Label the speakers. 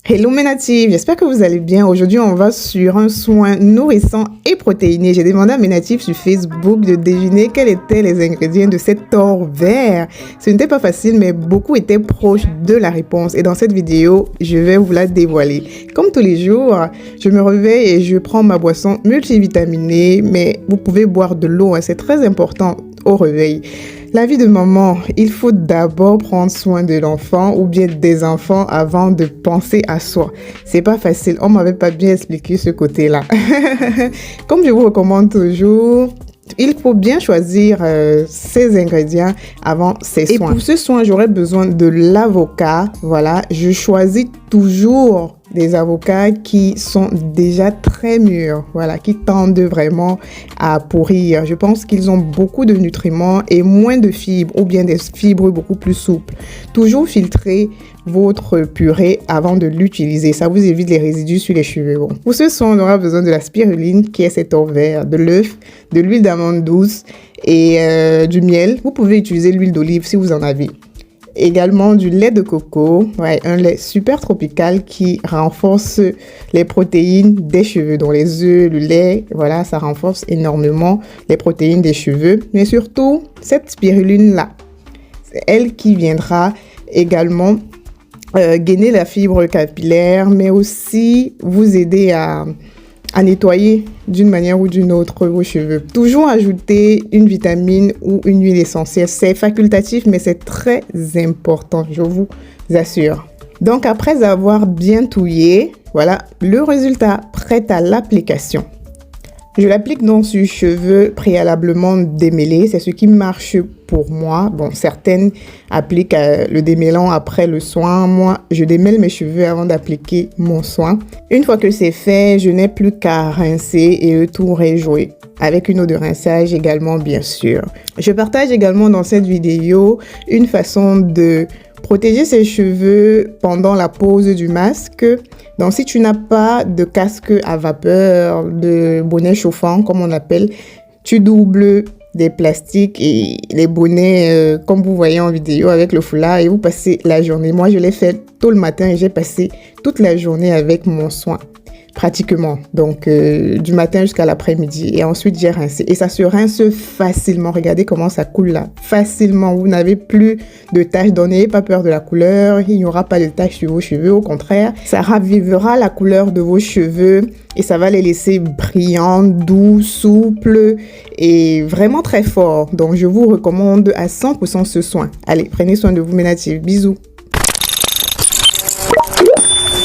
Speaker 1: Hello mes natifs, j'espère que vous allez bien. Aujourd'hui, on va sur un soin nourrissant et protéiné. J'ai demandé à mes natifs sur Facebook de deviner quels étaient les ingrédients de cet or vert. Ce n'était pas facile, mais beaucoup étaient proches de la réponse. Et dans cette vidéo, je vais vous la dévoiler. Comme tous les jours, je me réveille et je prends ma boisson multivitaminée, mais vous pouvez boire de l'eau, hein, c'est très important au réveil. La vie de maman, il faut d'abord prendre soin de l'enfant ou bien des enfants avant de penser à soi. C'est pas facile, on m'avait pas bien expliqué ce côté-là. Comme je vous recommande toujours, il faut bien choisir ces ingrédients avant ces soins. Et pour ce soin, j'aurais besoin de l'avocat. Voilà, je choisis toujours des avocats qui sont déjà très mûrs, voilà, qui tendent vraiment à pourrir. Je pense qu'ils ont beaucoup de nutriments et moins de fibres, ou bien des fibres beaucoup plus souples. Toujours filtrer votre purée avant de l'utiliser. Ça vous évite les résidus sur les cheveux. Bon. Pour ce soin, on aura besoin de la spiruline, qui est cet or vert, de l'œuf, de l'huile d'amande douce et du miel. Vous pouvez utiliser l'huile d'olive si vous en avez. Également du lait de coco, ouais, un lait super tropical qui renforce les protéines des cheveux. Donc les œufs, le lait, voilà, ça renforce énormément les protéines des cheveux. Mais surtout, cette spiruline-là, c'est elle qui viendra également gainer la fibre capillaire, mais aussi vous aider à nettoyer d'une manière ou d'une autre vos cheveux. Toujours ajouter une vitamine ou une huile essentielle. C'est facultatif, mais c'est très important, je vous assure. Donc, après avoir bien touillé, voilà le résultat prêt à l'application. Je l'applique donc sur cheveux préalablement démêlés. C'est ce qui marche pour moi. Bon, certaines appliquent le démêlant après le soin. Moi, je démêle mes cheveux avant d'appliquer mon soin. Une fois que c'est fait, je n'ai plus qu'à rincer et le tout réjouer. Avec une eau de rinçage également, bien sûr. Je partage également dans cette vidéo une façon de protéger ses cheveux pendant la pose du masque. Donc, si tu n'as pas de casque à vapeur, de bonnet chauffant, comme on appelle, tu doubles des plastiques et les bonnets, comme vous voyez en vidéo, avec le foulard et vous passez la journée. Moi, je l'ai fait tôt le matin et j'ai passé toute la journée avec mon soin. Pratiquement, donc du matin jusqu'à l'après-midi et ensuite j'ai rincé et ça se rince facilement. Regardez comment ça coule là, facilement. Vous n'avez plus de taches, donc n'ayez pas peur de la couleur, il n'y aura pas de taches sur vos cheveux, au contraire, ça ravivera la couleur de vos cheveux et ça va les laisser brillants, doux, souples et vraiment très forts. Donc je vous recommande à 100% ce soin. Allez, prenez soin de vous mes natifs, bisous.